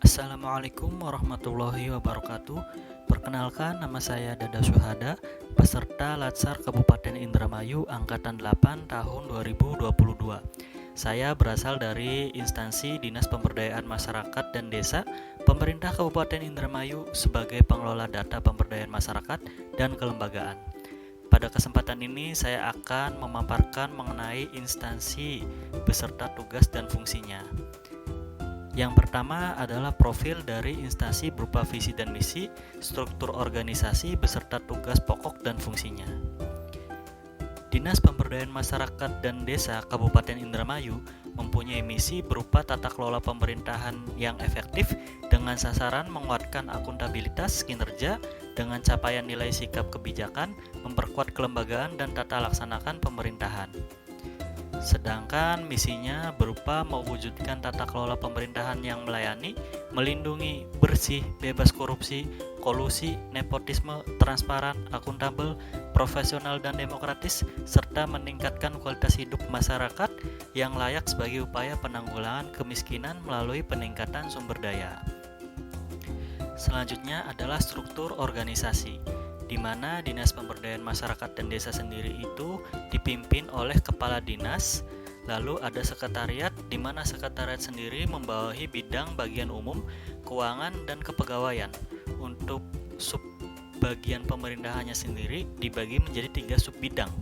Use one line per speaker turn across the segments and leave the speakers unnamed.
Assalamualaikum warahmatullahi wabarakatuh. Perkenalkan, nama saya Dada Syuhada, peserta Latsar Kabupaten Indramayu Angkatan 8 tahun 2022. Saya berasal dari instansi Dinas Pemberdayaan Masyarakat dan Desa, Pemerintah Kabupaten Indramayu sebagai pengelola data pemberdayaan masyarakat dan kelembagaan. Pada kesempatan ini saya akan memaparkan mengenai instansi beserta tugas dan fungsinya. Yang pertama adalah profil dari instansi berupa visi dan misi, struktur organisasi beserta tugas pokok dan fungsinya. Dinas Pemberdayaan Masyarakat dan Desa Kabupaten Indramayu mempunyai misi berupa tata kelola pemerintahan yang efektif dengan sasaran menguatkan akuntabilitas kinerja dengan capaian nilai sikap kebijakan, memperkuat kelembagaan dan tata laksanakan pemerintahan. Sedangkan misinya berupa mewujudkan tata kelola pemerintahan yang melayani, melindungi, bersih, bebas korupsi, kolusi, nepotisme, transparan, akuntabel, profesional dan demokratis, serta meningkatkan kualitas hidup masyarakat yang layak sebagai upaya penanggulangan kemiskinan melalui peningkatan sumber daya. Selanjutnya adalah struktur organisasi, di mana Dinas Pemberdayaan Masyarakat dan Desa sendiri itu dipimpin oleh kepala dinas, lalu ada sekretariat, di mana sekretariat sendiri membawahi bidang bagian umum, keuangan, dan kepegawaian. Untuk sub-bagian pemerintahannya sendiri dibagi menjadi 3 sub-bidang,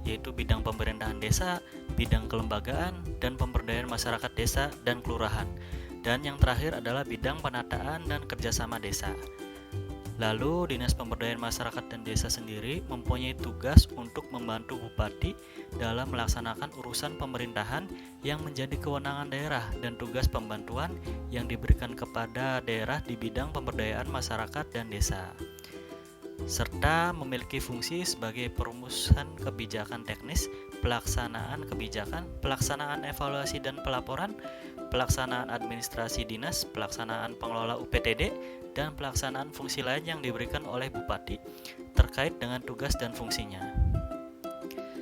yaitu bidang pemerintahan desa, bidang kelembagaan, dan pemberdayaan masyarakat desa dan kelurahan. Dan yang terakhir adalah bidang penataan dan kerjasama desa. Lalu, Dinas Pemberdayaan Masyarakat dan Desa sendiri mempunyai tugas untuk membantu Bupati dalam melaksanakan urusan pemerintahan yang menjadi kewenangan daerah dan tugas pembantuan yang diberikan kepada daerah di bidang pemberdayaan masyarakat dan desa, serta memiliki fungsi sebagai perumusan kebijakan teknis, pelaksanaan kebijakan, pelaksanaan evaluasi dan pelaporan, pelaksanaan administrasi dinas, pelaksanaan pengelola UPTD, dan pelaksanaan fungsi lain yang diberikan oleh Bupati terkait dengan tugas dan fungsinya.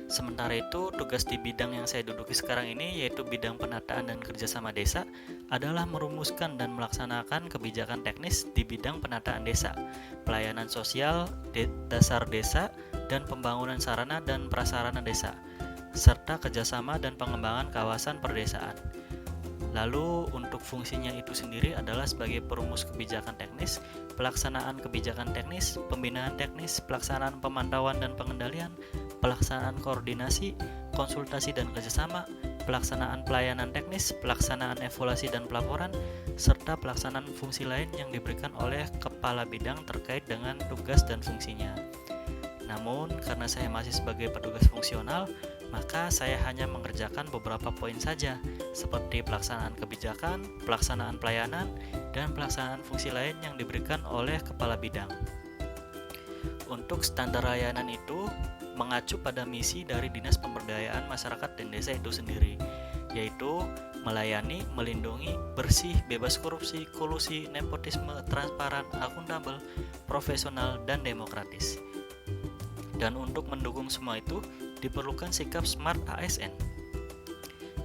Sementara itu, tugas di bidang yang saya duduki sekarang ini, yaitu bidang penataan dan kerjasama desa, adalah merumuskan dan melaksanakan kebijakan teknis di bidang penataan desa, pelayanan sosial, dasar desa, dan pembangunan sarana dan prasarana desa, serta kerjasama dan pengembangan kawasan perdesaan. Lalu untuk fungsinya itu sendiri adalah sebagai perumus kebijakan teknis, pelaksanaan kebijakan teknis, pembinaan teknis, pelaksanaan pemantauan dan pengendalian, pelaksanaan koordinasi, konsultasi dan kerjasama, pelaksanaan pelayanan teknis, pelaksanaan evaluasi dan pelaporan, serta pelaksanaan fungsi lain yang diberikan oleh kepala bidang terkait dengan tugas dan fungsinya. Namun, karena saya masih sebagai petugas fungsional, maka saya hanya mengerjakan beberapa poin saja, seperti pelaksanaan kebijakan, pelaksanaan pelayanan, dan pelaksanaan fungsi lain yang diberikan oleh kepala bidang. Untuk standar layanan itu mengacu pada misi dari Dinas Pemberdayaan Masyarakat dan Desa itu sendiri, yaitu melayani, melindungi, bersih, bebas korupsi, kolusi, nepotisme, transparan, akuntabel, profesional, dan demokratis. Dan untuk mendukung semua itu diperlukan sikap smart ASN.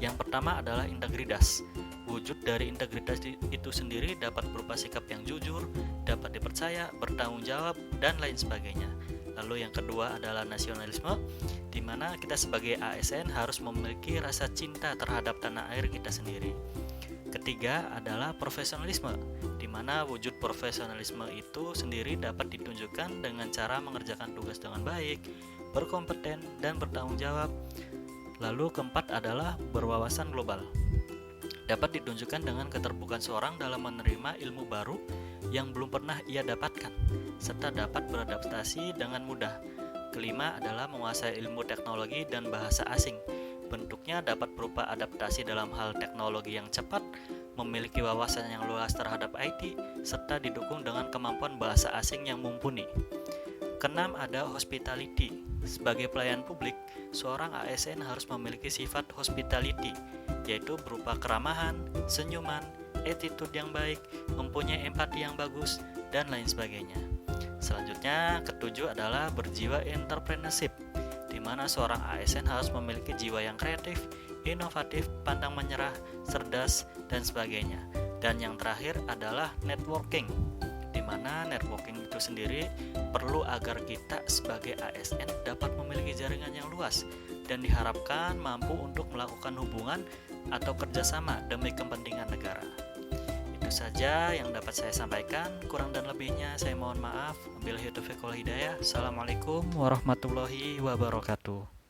Yang pertama adalah integritas. Wujud dari integritas itu sendiri dapat berupa sikap yang jujur, dapat dipercaya, bertanggung jawab, dan lain sebagainya. Lalu yang kedua adalah nasionalisme, di mana kita sebagai ASN harus memiliki rasa cinta terhadap tanah air kita sendiri. Ketiga adalah profesionalisme, di mana wujud profesionalisme itu sendiri dapat ditunjukkan dengan cara mengerjakan tugas dengan baik, berkompeten, dan bertanggung jawab. Lalu keempat adalah berwawasan global. Dapat ditunjukkan dengan keterbukaan seorang dalam menerima ilmu baru yang belum pernah ia dapatkan, serta dapat beradaptasi dengan mudah. Kelima adalah menguasai ilmu teknologi dan bahasa asing. Bentuknya dapat berupa adaptasi dalam hal teknologi yang cepat, memiliki wawasan yang luas terhadap IT, serta didukung dengan kemampuan bahasa asing yang mumpuni. Keenam ada hospitality. Sebagai pelayan publik, seorang ASN harus memiliki sifat hospitality, yaitu berupa keramahan, senyuman, attitude yang baik, mempunyai empati yang bagus, dan lain sebagainya. Selanjutnya, ketujuh adalah berjiwa entrepreneurship, di mana seorang ASN harus memiliki jiwa yang kreatif, inovatif, pantang menyerah, cerdas, dan sebagainya. Dan yang terakhir adalah networking, di mana networking itu sendiri perlu agar kita sebagai ASN dapat memiliki jaringan yang luas dan diharapkan mampu untuk melakukan hubungan atau kerjasama demi kepentingan negara. Itu saja yang dapat saya sampaikan, kurang dan lebihnya saya mohon maaf. Wabillahi taufiq wal hidayah. Assalamualaikum warahmatullahi wabarakatuh.